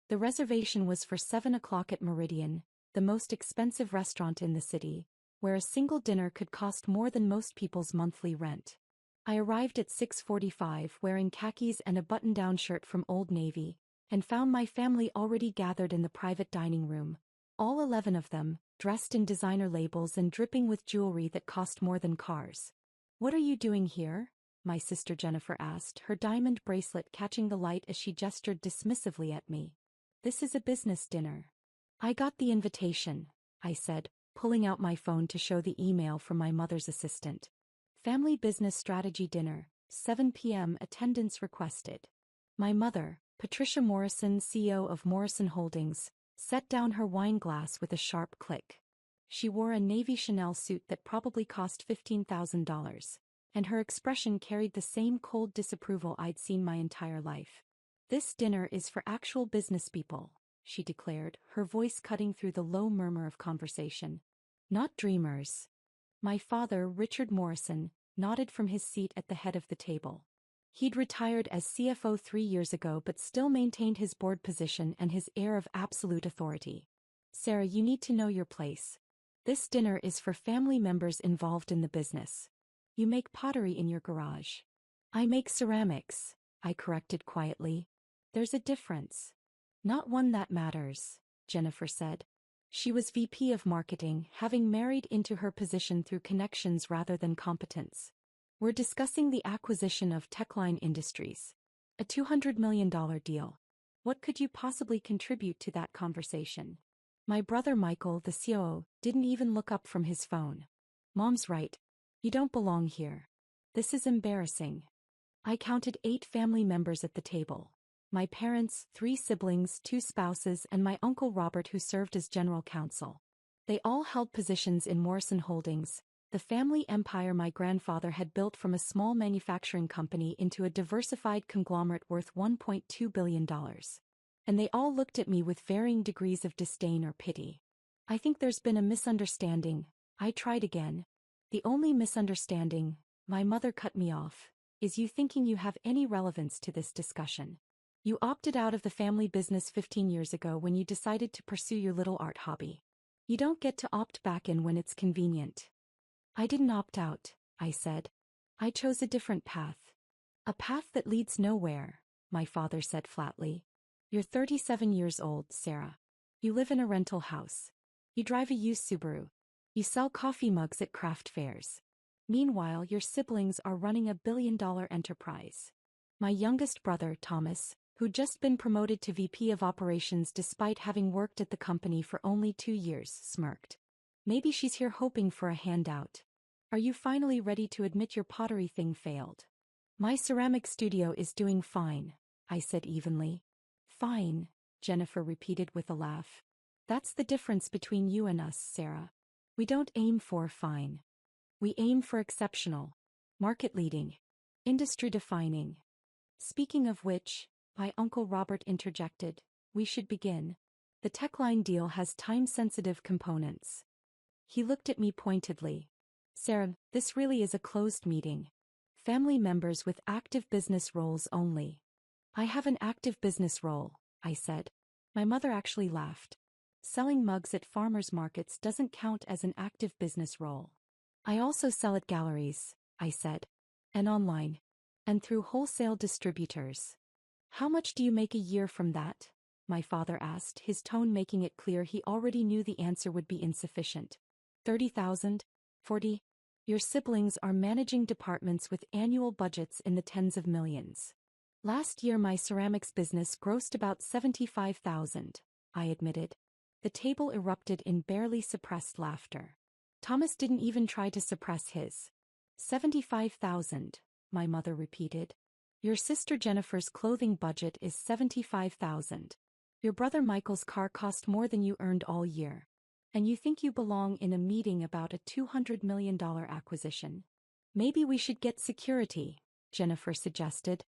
The reservation was for 7 o'clock at Meridian, the most expensive restaurant in the city, where a single dinner could cost more than most people's monthly rent. I arrived at 6:45 wearing khakis and a button-down shirt from Old Navy, and found my family already gathered in the private dining room, all 11 of them, dressed in designer labels and dripping with jewelry that cost more than cars. "What are you doing here?" my sister Jennifer asked, her diamond bracelet catching the light as she gestured dismissively at me. "This is a business dinner." "I got the invitation," I said, pulling out my phone to show the email from my mother's assistant. "Family Business Strategy Dinner, 7 p.m. attendance requested." My mother, Patricia Morrison, CEO of Morrison Holdings, set down her wine glass with a sharp click. She wore a navy Chanel suit that probably cost $15,000, and her expression carried the same cold disapproval I'd seen my entire life. "This dinner is for actual business people," she declared, her voice cutting through the low murmur of conversation. "Not dreamers." My father, Richard Morrison, nodded from his seat at the head of the table. He'd retired as CFO 3 years ago but still maintained his board position and his air of absolute authority. "Sarah, you need to know your place. This dinner is for family members involved in the business. You make pottery in your garage." "I make ceramics," I corrected quietly. "There's a difference." "Not one that matters," Jennifer said. She was VP of Marketing, having married into her position through connections rather than competence. "We're discussing the acquisition of Techline Industries. A $200 million deal. What could you possibly contribute to that conversation?" My brother Michael, the COO, didn't even look up from his phone. "Mom's right. You don't belong here. This is embarrassing." I counted 8 family members at the table. My parents, 3 siblings, 2 spouses, and my uncle Robert, who served as general counsel. They all held positions in Morrison Holdings, the family empire my grandfather had built from a small manufacturing company into a diversified conglomerate worth $1.2 billion. And they all looked at me with varying degrees of disdain or pity. "I think there's been a misunderstanding," I tried again. "The only misunderstanding," my mother cut me off, "is you thinking you have any relevance to this discussion. You opted out of the family business 15 years ago when you decided to pursue your little art hobby. You don't get to opt back in when it's convenient." "I didn't opt out," I said. "I chose a different path." "A path that leads nowhere," my father said flatly. "You're 37 years old, Sarah. You live in a rental house. You drive a used Subaru. You sell coffee mugs at craft fairs. Meanwhile, your siblings are running a billion-dollar enterprise." My youngest brother, Thomas, who'd just been promoted to VP of Operations despite having worked at the company for only 2 years, smirked. "Maybe she's here hoping for a handout. Are you finally ready to admit your pottery thing failed?" "My ceramic studio is doing fine," I said evenly. "Fine," Jennifer repeated with a laugh. "That's the difference between you and us, Sarah. We don't aim for fine. We aim for exceptional, market-leading, industry-defining." "Speaking of which," my Uncle Robert interjected, "we should begin. The Techline deal has time-sensitive components." He looked at me pointedly. "Sarah, this really is a closed meeting. Family members with active business roles only." "I have an active business role," I said. My mother actually laughed. "Selling mugs at farmers markets doesn't count as an active business role." "I also sell at galleries," I said. "And online. And through wholesale distributors." "How much do you make a year from that?" my father asked, his tone making it clear he already knew the answer would be insufficient. 30,000? 40? Your siblings are managing departments with annual budgets in the tens of millions. Last year my ceramics business grossed about 75,000, I admitted. The table erupted in barely suppressed laughter. Thomas didn't even try to suppress his. 75,000, my mother repeated. Your sister Jennifer's clothing budget is 75,000. Your brother Michael's car cost more than you earned all year. And you think you belong in a meeting about a $200 million acquisition. Maybe we should get security, Jennifer suggested.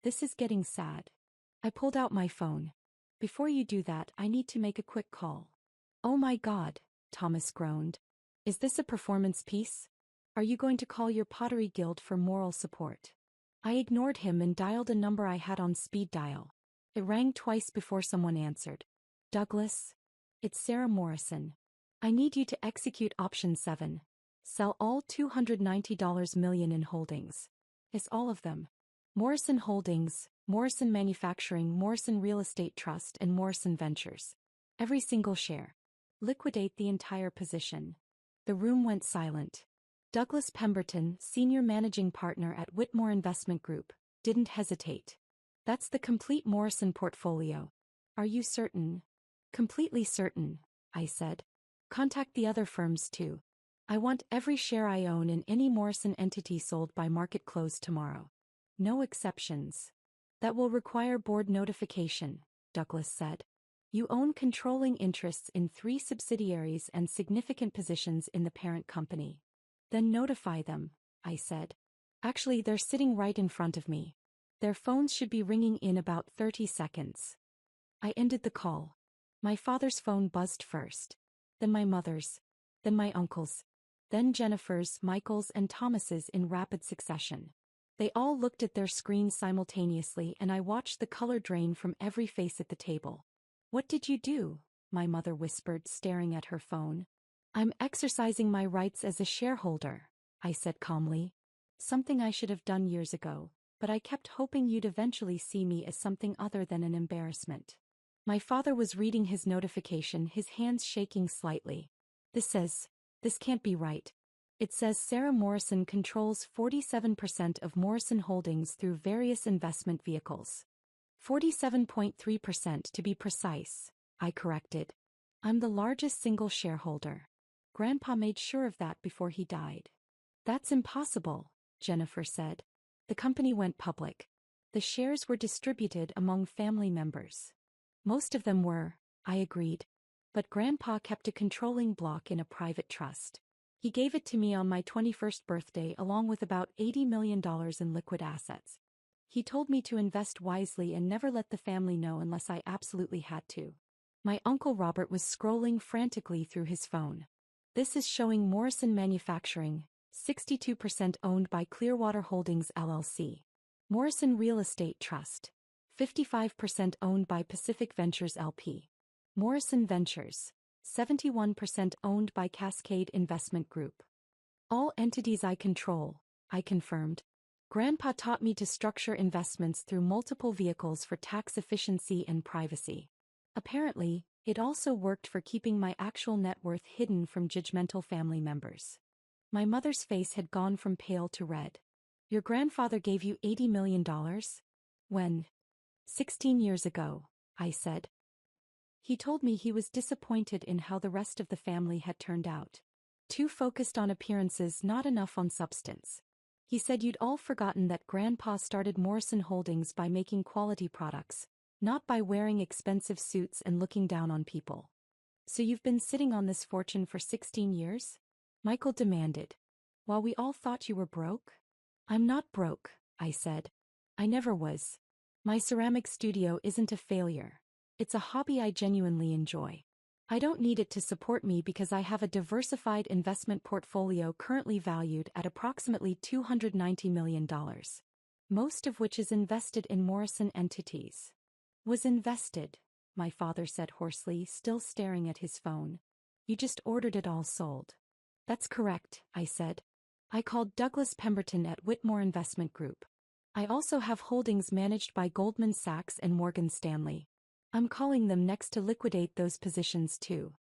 This is getting sad. I pulled out my phone. Before you do that, I need to make a quick call. Oh my God, Thomas groaned. Is this a performance piece? Are you going to call your pottery guild for moral support? I ignored him and dialed a number I had on speed dial. It rang twice before someone answered. Douglas? It's Sarah Morrison. I need you to execute option 7. Sell all $290 million in holdings. It's all of them. Morrison Holdings, Morrison Manufacturing, Morrison Real Estate Trust, and Morrison Ventures. Every single share. Liquidate the entire position. The room went silent. Douglas Pemberton, Senior Managing Partner at Whitmore Investment Group, didn't hesitate. That's the complete Morrison portfolio. Are you certain? Completely certain, I said. Contact the other firms too. I want every share I own in any Morrison entity sold by market close tomorrow. No exceptions. That will require board notification, Douglas said. You own controlling interests in 3 subsidiaries and significant positions in the parent company. Then notify them, I said. Actually, they're sitting right in front of me. Their phones should be ringing in about 30 seconds. I ended the call. My father's phone buzzed first. Then my mother's. Then my uncle's. Then Jennifer's, Michael's, and Thomas's in rapid succession. They all looked at their screens simultaneously, and I watched the color drain from every face at the table. What did you do? My mother whispered, staring at her phone. I'm exercising my rights as a shareholder, I said calmly. Something I should have done years ago, but I kept hoping you'd eventually see me as something other than an embarrassment. My father was reading his notification, his hands shaking slightly. This can't be right. It says Sarah Morrison controls 47% of Morrison Holdings through various investment vehicles. 47.3% to be precise, I corrected. I'm the largest single shareholder. Grandpa made sure of that before he died. That's impossible, Jennifer said. The company went public. The shares were distributed among family members. Most of them were, I agreed. But Grandpa kept a controlling block in a private trust. He gave it to me on my 21st birthday along with about $80 million in liquid assets. He told me to invest wisely and never let the family know unless I absolutely had to. My Uncle Robert was scrolling frantically through his phone. This is showing Morrison Manufacturing, 62% owned by Clearwater Holdings LLC. Morrison Real Estate Trust, 55% owned by Pacific Ventures LP. Morrison Ventures, 71% owned by Cascade Investment Group. All entities I control, I confirmed. Grandpa taught me to structure investments through multiple vehicles for tax efficiency and privacy. Apparently, it also worked for keeping my actual net worth hidden from judgmental family members. My mother's face had gone from pale to red. Your grandfather gave you $80 million? When? 16 years ago, I said. He told me he was disappointed in how the rest of the family had turned out. Too focused on appearances, not enough on substance. He said you'd all forgotten that Grandpa started Morrison Holdings by making quality products, not by wearing expensive suits and looking down on people. So you've been sitting on this fortune for 16 years? Michael demanded. While we all thought you were broke? I'm not broke, I said. I never was. My ceramic studio isn't a failure. It's a hobby I genuinely enjoy. I don't need it to support me because I have a diversified investment portfolio currently valued at approximately $290 million, most of which is invested in Morrison entities. Was invested, my father said hoarsely, still staring at his phone. You just ordered it all sold. That's correct, I said. I called Douglas Pemberton at Whitmore Investment Group. I also have holdings managed by Goldman Sachs and Morgan Stanley. I'm calling them next to liquidate those positions too.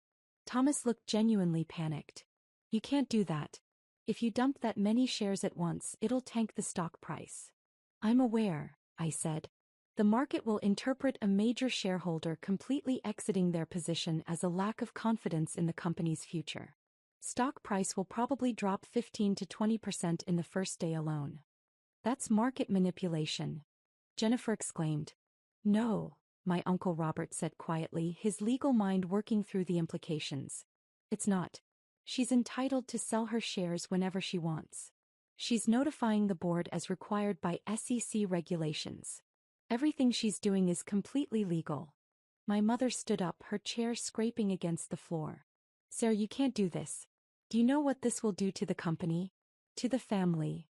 Thomas looked genuinely panicked. You can't do that. If you dump that many shares at once, it'll tank the stock price. I'm aware, I said. The market will interpret a major shareholder completely exiting their position as a lack of confidence in the company's future. Stock price will probably drop 15 to 20% in the first day alone. That's market manipulation, Jennifer exclaimed. No, my Uncle Robert said quietly, his legal mind working through the implications. It's not. She's entitled to sell her shares whenever she wants. She's notifying the board as required by SEC regulations. Everything she's doing is completely legal. My mother stood up, her chair scraping against the floor. Sarah, you can't do this. Do you know what this will do to the company? To the family?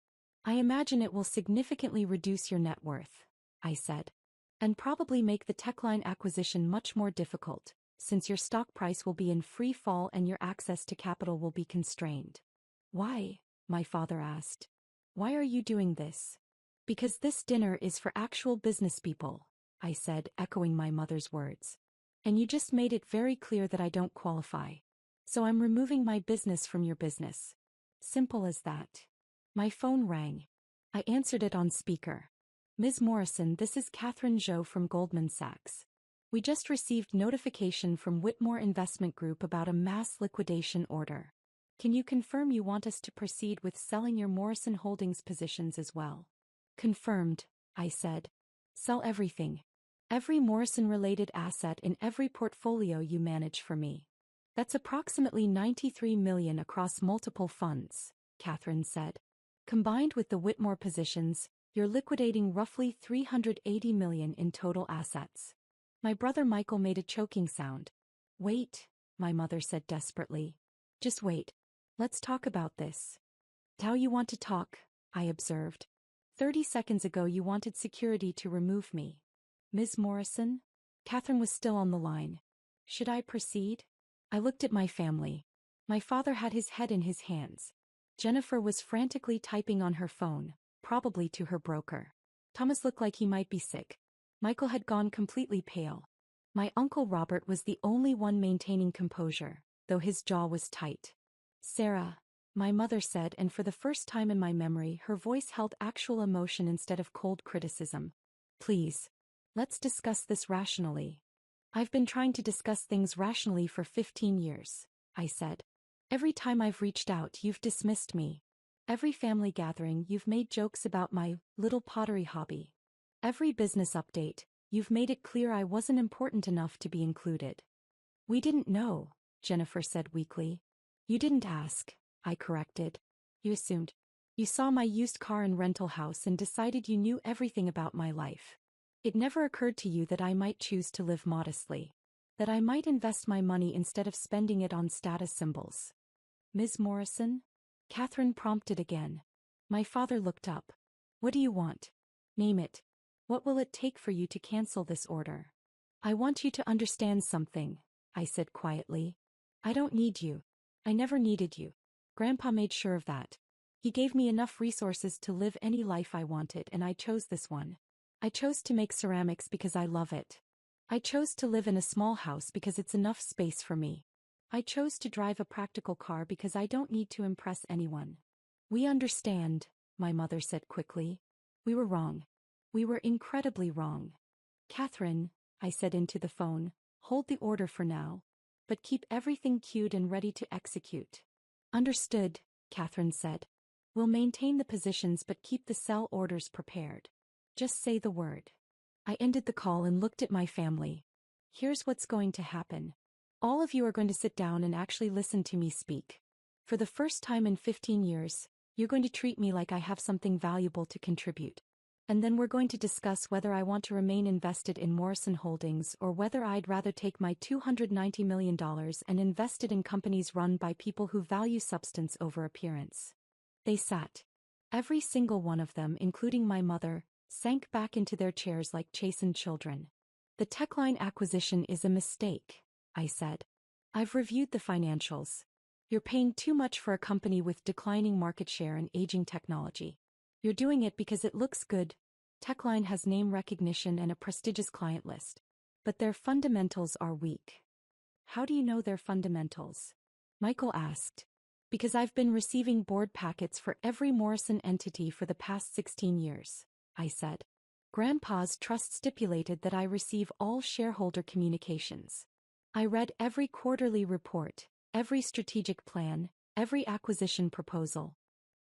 I imagine it will significantly reduce your net worth, I said. And probably make the Techline acquisition much more difficult, since your stock price will be in free fall and your access to capital will be constrained. Why? My father asked. Why are you doing this? Because this dinner is for actual business people, I said, echoing my mother's words. And you just made it very clear that I don't qualify. So I'm removing my business from your business. Simple as that. My phone rang. I answered it on speaker. Ms. Morrison, this is Catherine Zhou from Goldman Sachs. We just received notification from Whitmore Investment Group about a mass liquidation order. Can you confirm you want us to proceed with selling your Morrison Holdings positions as well? Confirmed, I said. Sell everything. Every Morrison-related asset in every portfolio you manage for me. That's approximately $93 million across multiple funds, Catherine said. Combined with the Whitmore positions, you're liquidating roughly $380 million in total assets. My brother Michael made a choking sound. Wait, my mother said desperately. Just wait. Let's talk about this. How you want to talk, I observed. 30 seconds ago you wanted security to remove me. Ms. Morrison? Catherine was still on the line. Should I proceed? I looked at my family. My father had his head in his hands. Jennifer was frantically typing on her phone, probably to her broker. Thomas looked like he might be sick. Michael had gone completely pale. My Uncle Robert was the only one maintaining composure, though his jaw was tight. Sarah, my mother said, and for the first time in my memory her voice held actual emotion instead of cold criticism. Please. Let's discuss this rationally. I've been trying to discuss things rationally for 15 years, I said. Every time I've reached out you've dismissed me. Every family gathering you've made jokes about my little pottery hobby. Every business update, you've made it clear I wasn't important enough to be included. We didn't know, Jennifer said weakly. You didn't ask, I corrected. You assumed. You saw my used car and rental house and decided you knew everything about my life. It never occurred to you that I might choose to live modestly. That I might invest my money instead of spending it on status symbols. Ms. Morrison? Catherine prompted again. My father looked up. What do you want? Name it. What will it take for you to cancel this order? I want you to understand something, I said quietly. I don't need you. I never needed you. Grandpa made sure of that. He gave me enough resources to live any life I wanted, and I chose this one. I chose to make ceramics because I love it. I chose to live in a small house because it's enough space for me. I chose to drive a practical car because I don't need to impress anyone. We understand, my mother said quickly. We were wrong. We were incredibly wrong. Catherine, I said into the phone, hold the order for now. But keep everything queued and ready to execute. Understood, Catherine said. We'll maintain the positions but keep the sell orders prepared. Just say the word. I ended the call and looked at my family. Here's what's going to happen. All of you are going to sit down and actually listen to me speak. For the first time in 15 years, you're going to treat me like I have something valuable to contribute. And then we're going to discuss whether I want to remain invested in Morrison Holdings or whether I'd rather take my $290 million and invest it in companies run by people who value substance over appearance. They sat. Every single one of them, including my mother, sank back into their chairs like chastened children. The Techline acquisition is a mistake, I said. I've reviewed the financials. You're paying too much for a company with declining market share and aging technology. You're doing it because it looks good. Techline has name recognition and a prestigious client list. But their fundamentals are weak. How do you know their fundamentals? Michael asked. Because I've been receiving board packets for every Morrison entity for the past 16 years, I said. Grandpa's trust stipulated that I receive all shareholder communications. I read every quarterly report, every strategic plan, every acquisition proposal.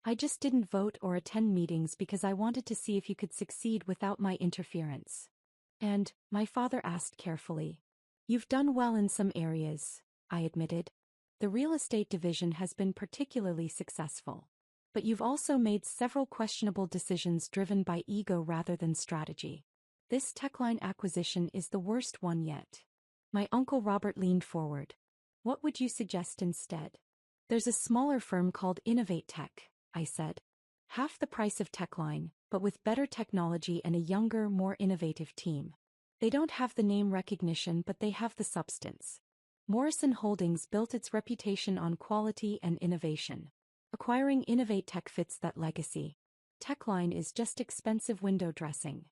I just didn't vote or attend meetings because I wanted to see if you could succeed without my interference. And, my father asked carefully. You've done well in some areas, I admitted. The real estate division has been particularly successful. But you've also made several questionable decisions driven by ego rather than strategy. This Techline acquisition is the worst one yet. My Uncle Robert leaned forward. What would you suggest instead? There's a smaller firm called Innovate Tech, I said. Half the price of Techline, but with better technology and a younger, more innovative team. They don't have the name recognition, but they have the substance. Morrison Holdings built its reputation on quality and innovation. Acquiring Innovate Tech fits that legacy. Techline is just expensive window dressing.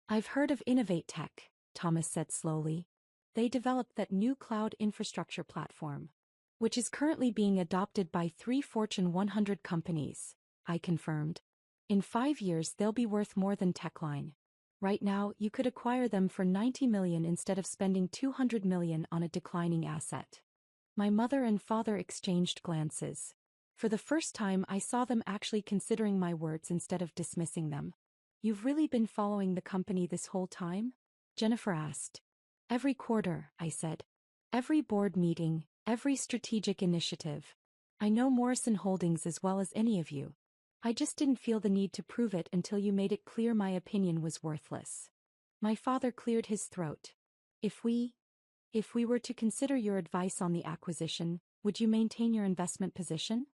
I've heard of Innovate Tech, Thomas said slowly. They developed that new cloud infrastructure platform, which is currently being adopted by 3 Fortune 100 companies, I confirmed. In 5 years they'll be worth more than Techline. Right now, you could acquire them for $90 million instead of spending $200 million on a declining asset. My mother and father exchanged glances. For the first time, I saw them actually considering my words instead of dismissing them. You've really been following the company this whole time? Jennifer asked. Every quarter, I said. Every board meeting, every strategic initiative. I know Morrison Holdings as well as any of you. I just didn't feel the need to prove it until you made it clear my opinion was worthless. My father cleared his throat. If we were to consider your advice on the acquisition, would you maintain your investment position?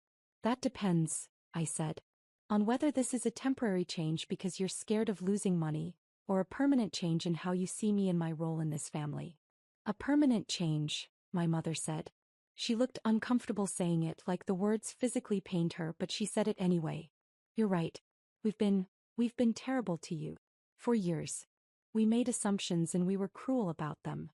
That depends, I said. On whether this is a temporary change because you're scared of losing money, or a permanent change in how you see me and my role in this family. A permanent change, my mother said. She looked uncomfortable saying it, like the words physically pained her, but she said it anyway. You're right. We've been terrible to you. For years. We made assumptions and we were cruel about them.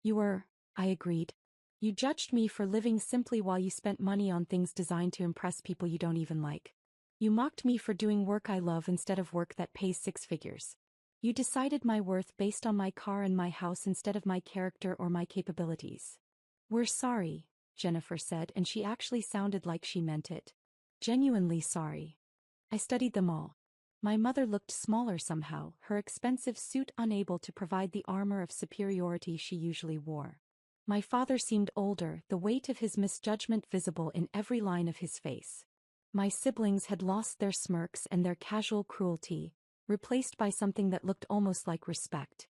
You were, I agreed. You judged me for living simply while you spent money on things designed to impress people you don't even like. You mocked me for doing work I love instead of work that pays 6 figures. You decided my worth based on my car and my house instead of my character or my capabilities. We're sorry, Jennifer said, and she actually sounded like she meant it. Genuinely sorry. I studied them all. My mother looked smaller somehow, her expensive suit unable to provide the armor of superiority she usually wore. My father seemed older, the weight of his misjudgment visible in every line of his face. My siblings had lost their smirks and their casual cruelty, replaced by something that looked almost like respect.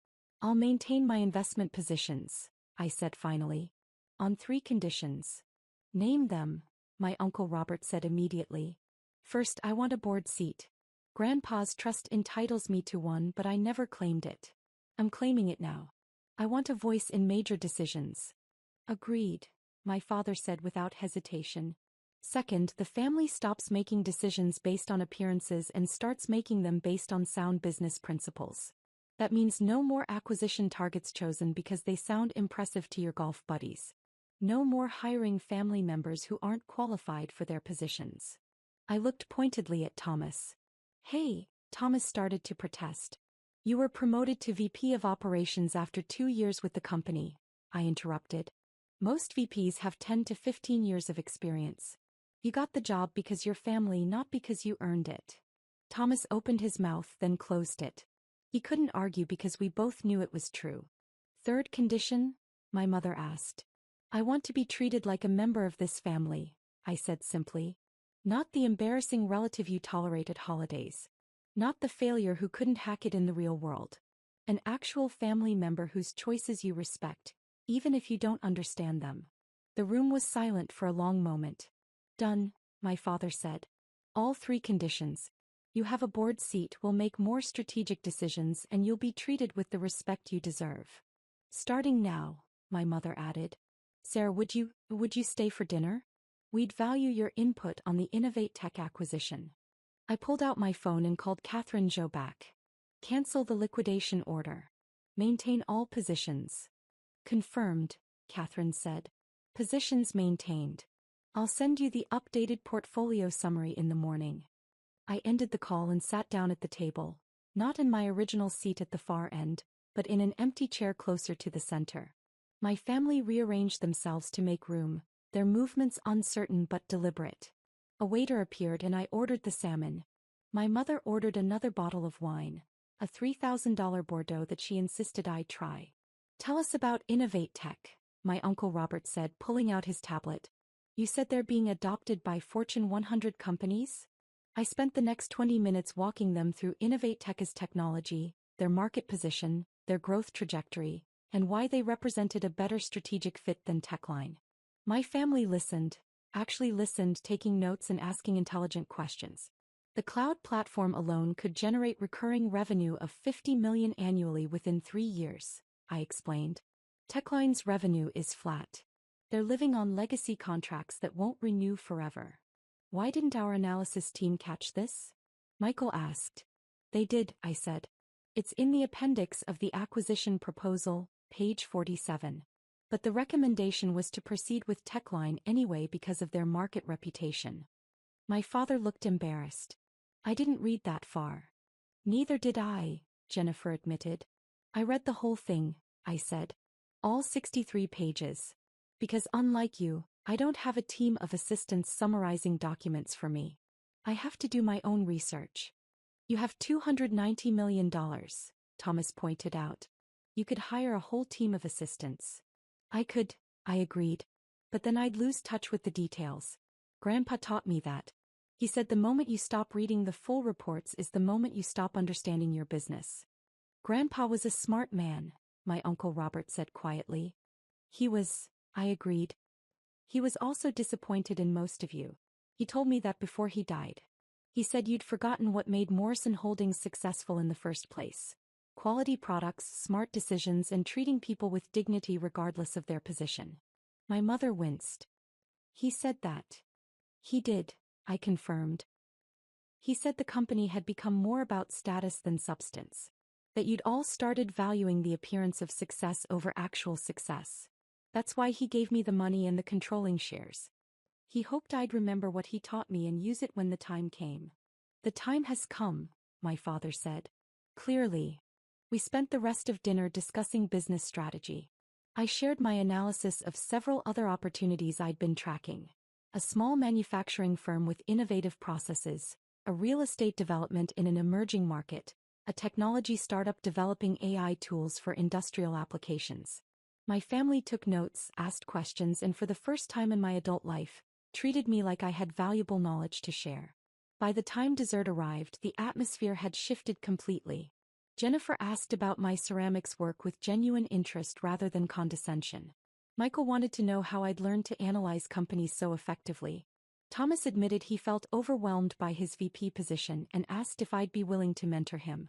I'll maintain my investment positions, I said finally. On 3 conditions. Name them, my Uncle Robert said immediately. First, I want a board seat. Grandpa's trust entitles me to one, but I never claimed it. I'm claiming it now. I want a voice in major decisions. Agreed, my father said without hesitation. Second, the family stops making decisions based on appearances and starts making them based on sound business principles. That means no more acquisition targets chosen because they sound impressive to your golf buddies. No more hiring family members who aren't qualified for their positions. I looked pointedly at Thomas. Hey, Thomas started to protest. You were promoted to VP of Operations after 2 years with the company, I interrupted. Most VPs have 10 to 15 years of experience. You got the job because your family, not because you earned it. Thomas opened his mouth, then closed it. He couldn't argue because we both knew it was true. Third condition? My mother asked. I want to be treated like a member of this family, I said simply. Not the embarrassing relative you tolerate at holidays. Not the failure who couldn't hack it in the real world. An actual family member whose choices you respect, even if you don't understand them. The room was silent for a long moment. Done, my father said. All 3 conditions. You have a board seat, will make more strategic decisions, and you'll be treated with the respect you deserve. Starting now, my mother added. Sarah, would you stay for dinner? We'd value your input on the Innovate Tech acquisition. I pulled out my phone and called Catherine Joe back. Cancel the liquidation order. Maintain all positions. Confirmed, Catherine said. Positions maintained. I'll send you the updated portfolio summary in the morning. I ended the call and sat down at the table, not in my original seat at the far end, but in an empty chair closer to the center. My family rearranged themselves to make room, their movements uncertain but deliberate. A waiter appeared and I ordered the salmon. My mother ordered another bottle of wine, a $3,000 Bordeaux that she insisted I try. Tell us about Innovate Tech, my Uncle Robert said, pulling out his tablet. You said they're being adopted by Fortune 100 companies? I spent the next 20 minutes walking them through Innovate Tech's technology, their market position, their growth trajectory, and why they represented a better strategic fit than Techline. My family listened, taking notes and asking intelligent questions. The cloud platform alone could generate recurring revenue of $50 million annually within 3 years. I explained. Techline's revenue is flat. They're living on legacy contracts that won't renew forever. Why didn't our analysis team catch this? Michael asked. They did, I said. It's in the appendix of the acquisition proposal, page 47. But the recommendation was to proceed with Techline anyway because of their market reputation. My father looked embarrassed. I didn't read that far. Neither did I, Jennifer admitted. I read the whole thing, I said. All 63 pages. Because unlike you, I don't have a team of assistants summarizing documents for me. I have to do my own research. You have $290 million, Thomas pointed out. You could hire a whole team of assistants. I could, I agreed. But then I'd lose touch with the details. Grandpa taught me that. He said the moment you stop reading the full reports is the moment you stop understanding your business. Grandpa was a smart man, my Uncle Robert said quietly. He was, I agreed. He was also disappointed in most of you. He told me that before he died. He said you'd forgotten what made Morrison Holdings successful in the first place. Quality products, smart decisions, and treating people with dignity regardless of their position. My mother winced. He said that. He did, I confirmed. He said the company had become more about status than substance. That you'd all started valuing the appearance of success over actual success. That's why he gave me the money and the controlling shares. He hoped I'd remember what he taught me and use it when the time came. The time has come, my father said. Clearly. We spent the rest of dinner discussing business strategy. I shared my analysis of several other opportunities I'd been tracking. A small manufacturing firm with innovative processes, a real estate development in an emerging market, a technology startup developing AI tools for industrial applications. My family took notes, asked questions, and for the first time in my adult life, treated me like I had valuable knowledge to share. By the time dessert arrived, the atmosphere had shifted completely. Jennifer asked about my ceramics work with genuine interest rather than condescension. Michael wanted to know how I'd learned to analyze companies so effectively. Thomas admitted he felt overwhelmed by his VP position and asked if I'd be willing to mentor him.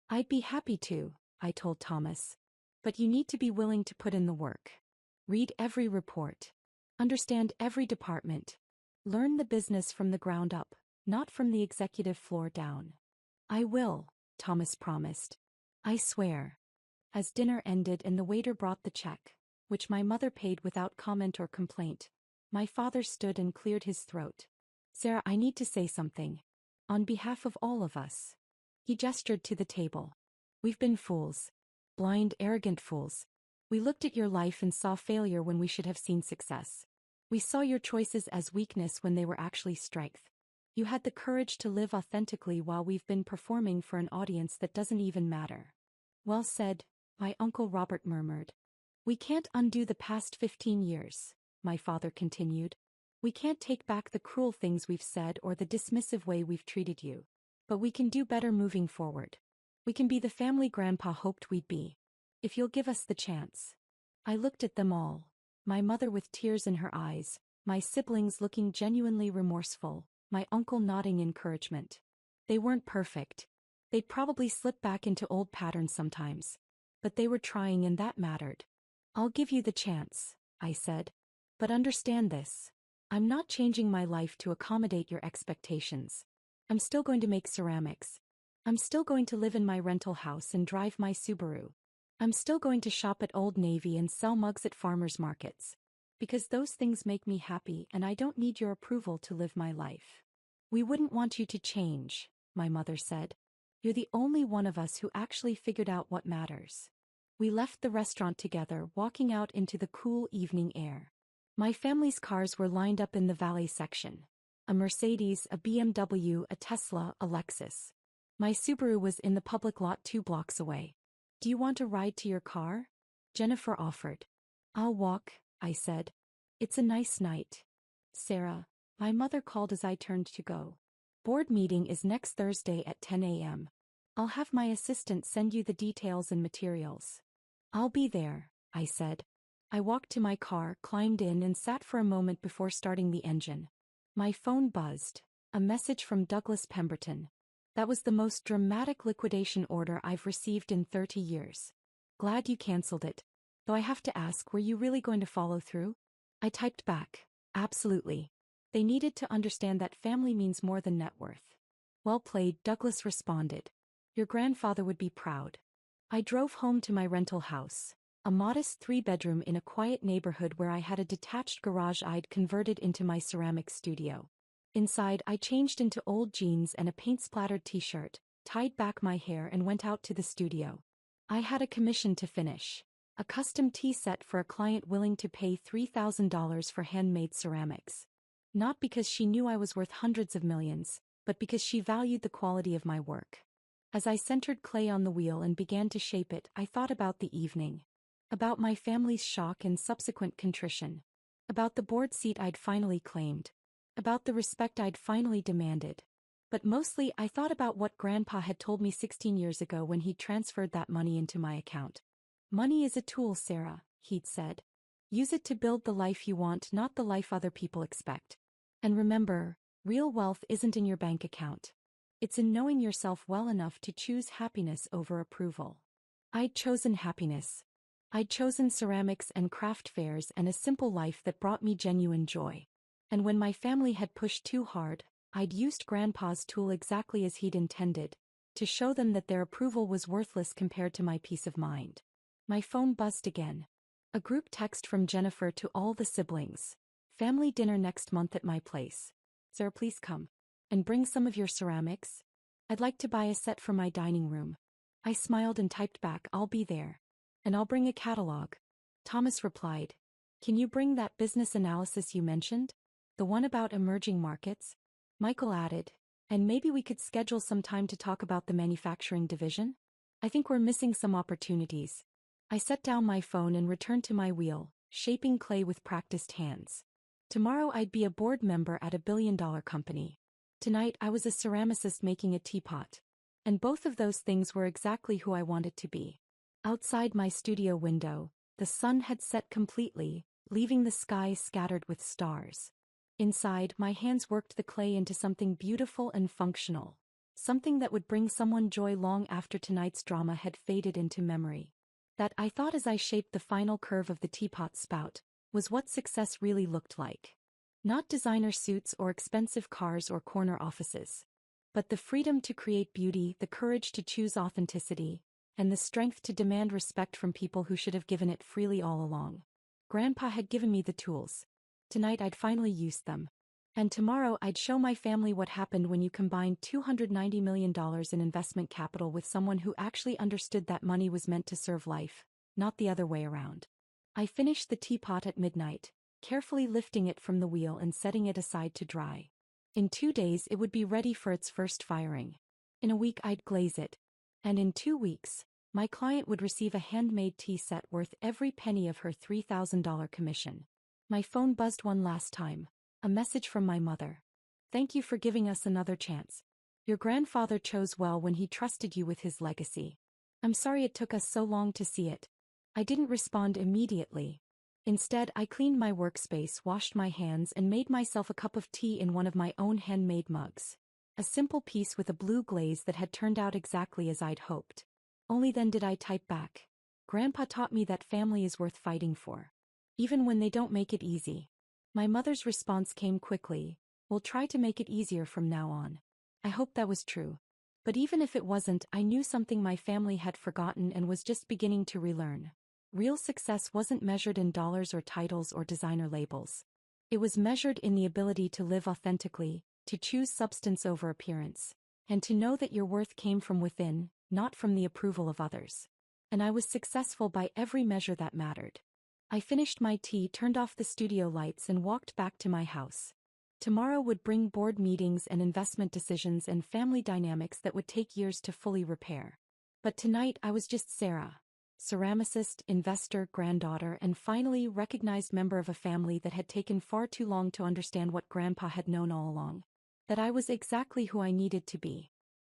I'd be happy to, I told Thomas. But you need to be willing to put in the work. Read every report. Understand every department. Learn the business from the ground up, not from the executive floor down. I will, Thomas promised. I swear. As dinner ended and the waiter brought the check, which my mother paid without comment or complaint, my father stood and cleared his throat. Sarah, I need to say something. On behalf of all of us. He gestured to the table. We've been fools. Blind, arrogant fools. We looked at your life and saw failure when we should have seen success. We saw your choices as weakness when they were actually strength. You had the courage to live authentically while we've been performing for an audience that doesn't even matter. Well said, my Uncle Robert murmured. We can't undo the past 15 years, my father continued. We can't take back the cruel things we've said or the dismissive way we've treated you. But we can do better moving forward. We can be the family Grandpa hoped we'd be. If you'll give us the chance. I looked at them all, my mother with tears in her eyes, my siblings looking genuinely remorseful, my uncle nodding encouragement. They weren't perfect. They'd probably slip back into old patterns sometimes. But they were trying and that mattered. I'll give you the chance, I said. But understand this. I'm not changing my life to accommodate your expectations. I'm still going to make ceramics. I'm still going to live in my rental house and drive my Subaru. I'm still going to shop at Old Navy and sell mugs at farmers markets. Because those things make me happy and I don't need your approval to live my life. We wouldn't want you to change, my mother said. You're the only one of us who actually figured out what matters. We left the restaurant together, walking out into the cool evening air. My family's cars were lined up in the valet section. A Mercedes, a BMW, a Tesla, a Lexus. My Subaru was in the public lot 2 blocks away. Do you want a ride to your car? Jennifer offered. I'll walk, I said. It's a nice night. Sarah, my mother called as I turned to go. Board meeting is next Thursday at 10 a.m. I'll have my assistant send you the details and materials. I'll be there, I said. I walked to my car, climbed in and sat for a moment before starting the engine. My phone buzzed. A message from Douglas Pemberton. That was the most dramatic liquidation order I've received in 30 years. Glad you canceled it. Though I have to ask, were you really going to follow through? I typed back, absolutely. They needed to understand that family means more than net worth. Well played, Douglas responded. Your grandfather would be proud. I drove home to my rental house, a modest 3-bedroom in a quiet neighborhood where I had a detached garage I'd converted into my ceramics studio. Inside, I changed into old jeans and a paint-splattered t-shirt, tied back my hair and went out to the studio. I had a commission to finish. A custom tea set for a client willing to pay $3,000 for handmade ceramics. Not because she knew I was worth hundreds of millions, but because she valued the quality of my work. As I centered clay on the wheel and began to shape it, I thought about the evening. About my family's shock and subsequent contrition. About the board seat I'd finally claimed. About the respect I'd finally demanded. But mostly I thought about what Grandpa had told me 16 years ago when he transferred that money into my account. Money is a tool, Sarah, he'd said. Use it to build the life you want, not the life other people expect. And remember, real wealth isn't in your bank account. It's in knowing yourself well enough to choose happiness over approval. I'd chosen happiness. I'd chosen ceramics and craft fairs and a simple life that brought me genuine joy. And when my family had pushed too hard, I'd used Grandpa's tool exactly as he'd intended, to show them that their approval was worthless compared to my peace of mind. My phone buzzed again. A group text from Jennifer to all the siblings. Family dinner next month at my place. Sarah, please come. And bring some of your ceramics. I'd like to buy a set for my dining room. I smiled and typed back, I'll be there. And I'll bring a catalog. Thomas replied, can you bring that business analysis you mentioned? The one about emerging markets? Michael added, and maybe we could schedule some time to talk about the manufacturing division? I think we're missing some opportunities. I set down my phone and returned to my wheel, shaping clay with practiced hands. Tomorrow I'd be a board member at a billion-dollar company. Tonight I was a ceramicist making a teapot. And both of those things were exactly who I wanted to be. Outside my studio window, the sun had set completely, leaving the sky scattered with stars. Inside, my hands worked the clay into something beautiful and functional. Something that would bring someone joy long after tonight's drama had faded into memory. That, I thought as I shaped the final curve of the teapot spout, was what success really looked like. Not designer suits or expensive cars or corner offices. But the freedom to create beauty, the courage to choose authenticity, and the strength to demand respect from people who should have given it freely all along. Grandpa had given me the tools. Tonight I'd finally used them. And tomorrow I'd show my family what happened when you combine $290 million in investment capital with someone who actually understood that money was meant to serve life, not the other way around. I finished the teapot at midnight, carefully lifting it from the wheel and setting it aside to dry. In 2 days it would be ready for its first firing. In a week I'd glaze it. And in 2 weeks, my client would receive a handmade tea set worth every penny of her $3,000 commission. My phone buzzed one last time. A message from my mother. Thank you for giving us another chance. Your grandfather chose well when he trusted you with his legacy. I'm sorry it took us so long to see it. I didn't respond immediately. Instead, I cleaned my workspace, washed my hands, and made myself a cup of tea in one of my own handmade mugs. A simple piece with a blue glaze that had turned out exactly as I'd hoped. Only then did I type back. Grandpa taught me that family is worth fighting for. Even when they don't make it easy. My mother's response came quickly. We'll try to make it easier from now on. I hoped that was true. But even if it wasn't, I knew something my family had forgotten and was just beginning to relearn. Real success wasn't measured in dollars or titles or designer labels. It was measured in the ability to live authentically, to choose substance over appearance, and to know that your worth came from within, not from the approval of others. And I was successful by every measure that mattered. I finished my tea, turned off the studio lights, and walked back to my house. Tomorrow would bring board meetings and investment decisions and family dynamics that would take years to fully repair. But tonight I was just Sarah. Ceramicist, investor, granddaughter, and finally recognized member of a family that had taken far too long to understand what Grandpa had known all along. That I was exactly who I needed to be.